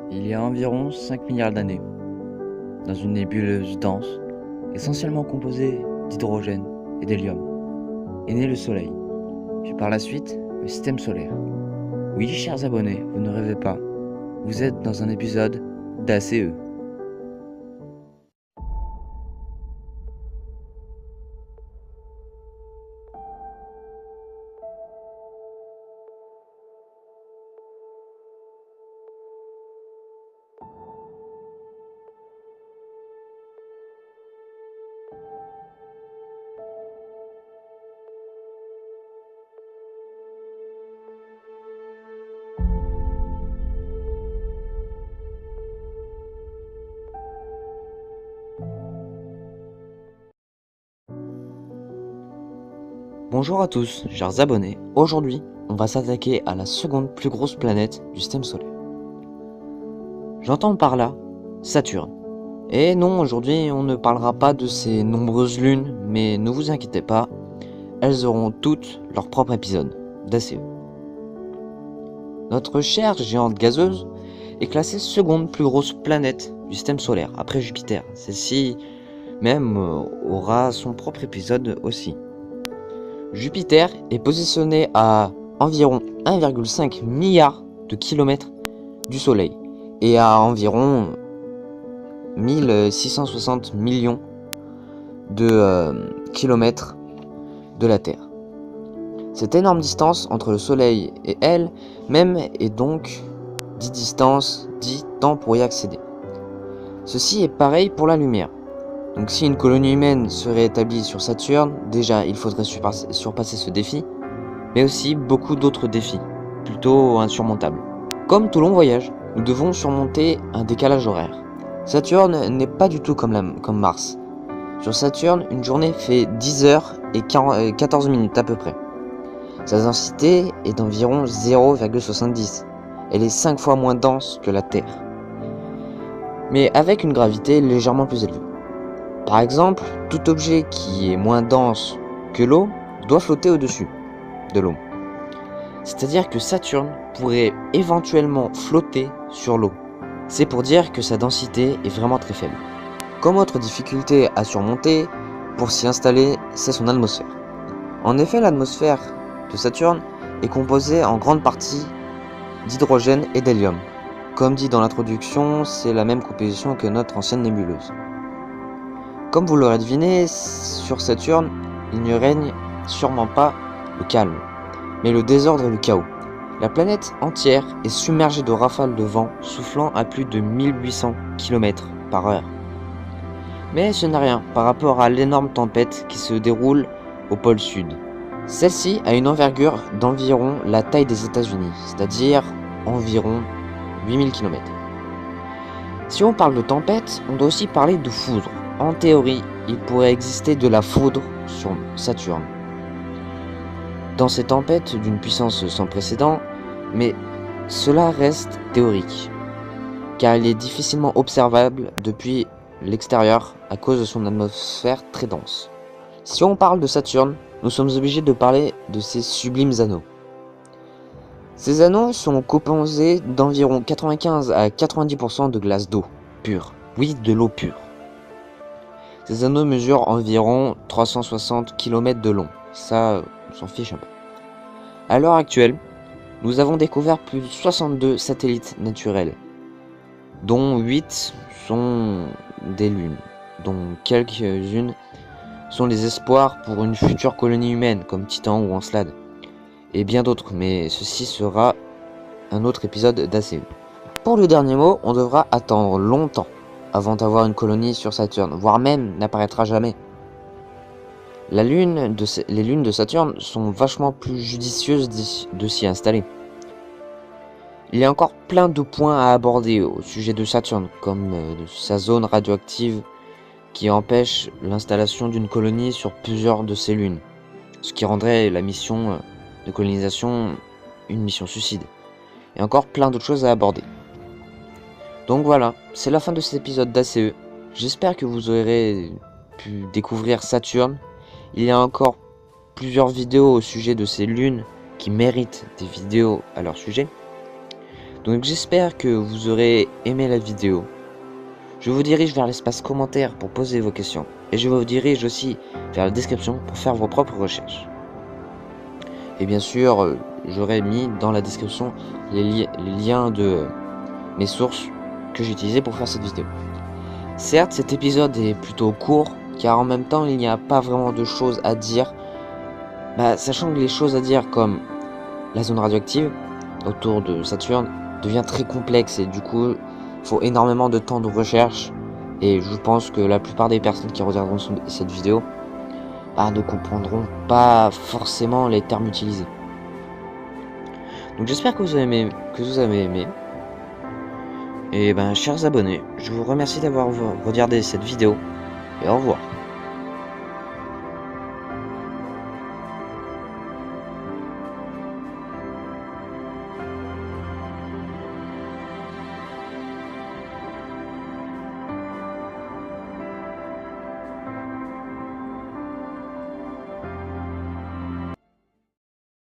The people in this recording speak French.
Il y a environ 5 milliards d'années, dans une nébuleuse dense, essentiellement composée d'hydrogène et d'hélium, est né le Soleil, puis par la suite le système solaire. Oui, chers abonnés, vous ne rêvez pas, vous êtes dans un épisode d'ACE. Bonjour à tous, chers abonnés. Aujourd'hui, on va s'attaquer à la seconde plus grosse planète du système solaire. J'entends par là Saturne. Et non, aujourd'hui, on ne parlera pas de ses nombreuses lunes, mais ne vous inquiétez pas, elles auront toutes leur propre épisode d'ACE. Notre chère géante gazeuse est classée seconde plus grosse planète du système solaire, après Jupiter. Celle-ci même aura son propre épisode aussi. Jupiter est positionné à environ 1,5 milliard de kilomètres du Soleil et à environ 1660 millions de kilomètres de la Terre. Cette énorme distance entre le Soleil et elle même est donc dit distance, dit temps pour y accéder. Ceci est pareil pour la lumière. Donc si une colonie humaine serait établie sur Saturne, déjà il faudrait surpasser ce défi, mais aussi beaucoup d'autres défis, plutôt insurmontables. Comme tout long voyage, nous devons surmonter un décalage horaire. Saturne n'est pas du tout comme Mars. Sur Saturne, une journée fait 10 heures et 14 minutes à peu près. Sa densité est d'environ 0,70. Elle est 5 fois moins dense que la Terre, mais avec une gravité légèrement plus élevée. Par exemple, tout objet qui est moins dense que l'eau doit flotter au-dessus de l'eau. C'est-à-dire que Saturne pourrait éventuellement flotter sur l'eau. C'est pour dire que sa densité est vraiment très faible. Comme autre difficulté à surmonter pour s'y installer, c'est son atmosphère. En effet, l'atmosphère de Saturne est composée en grande partie d'hydrogène et d'hélium. Comme dit dans l'introduction, c'est la même composition que notre ancienne nébuleuse. Comme vous l'aurez deviné, sur Saturne, il ne règne sûrement pas le calme, mais le désordre et le chaos. La planète entière est submergée de rafales de vent soufflant à plus de 1800 km/h. Mais ce n'est rien par rapport à l'énorme tempête qui se déroule au pôle sud. Celle-ci a une envergure d'environ la taille des États-Unis, c'est-à-dire environ 8000 km. Si on parle de tempête, on doit aussi parler de foudre. En théorie, il pourrait exister de la foudre sur Saturne. Dans ces tempêtes d'une puissance sans précédent, mais cela reste théorique, car il est difficilement observable depuis l'extérieur à cause de son atmosphère très dense. Si on parle de Saturne, nous sommes obligés de parler de ses sublimes anneaux. Ces anneaux sont composés d'environ 95 à 90% de glace d'eau pure. Oui, de l'eau pure. Ces anneaux mesurent environ 360 km de long. Ça, on s'en fiche un peu. À l'heure actuelle, nous avons découvert plus de 62 satellites naturels, dont 8 sont des lunes, dont quelques-unes sont des espoirs pour une future colonie humaine comme Titan ou Encelade, et bien d'autres, mais ceci sera un autre épisode d'ACE. Pour le dernier mot, on devra attendre longtemps avant d'avoir une colonie sur Saturne, voire même n'apparaîtra jamais. Les lunes de Saturne sont vachement plus judicieuses de s'y installer. Il y a encore plein de points à aborder au sujet de Saturne, comme sa zone radioactive qui empêche l'installation d'une colonie sur plusieurs de ses lunes, ce qui rendrait la mission de colonisation une mission suicide. Et encore plein d'autres choses à aborder. Donc voilà, c'est la fin de cet épisode d'ACE. J'espère que vous aurez pu découvrir Saturne. Il y a encore plusieurs vidéos au sujet de ces lunes qui méritent des vidéos à leur sujet. Donc j'espère que vous aurez aimé la vidéo. Je vous dirige vers l'espace commentaire pour poser vos questions. Et je vous dirige aussi vers la description pour faire vos propres recherches. Et bien sûr, j'aurai mis dans la description les liens de mes sources que j'ai utilisées pour faire cette vidéo. Certes, cet épisode est plutôt court, car en même temps, il n'y a pas vraiment de choses à dire. Sachant que les choses à dire comme la zone radioactive autour de Saturne devient très complexe et du coup, il faut énormément de temps de recherche. Et je pense que la plupart des personnes qui regarderont cette vidéo ne comprendront pas forcément les termes utilisés. Donc j'espère que vous avez aimé. Et chers abonnés, je vous remercie d'avoir regardé cette vidéo et au revoir.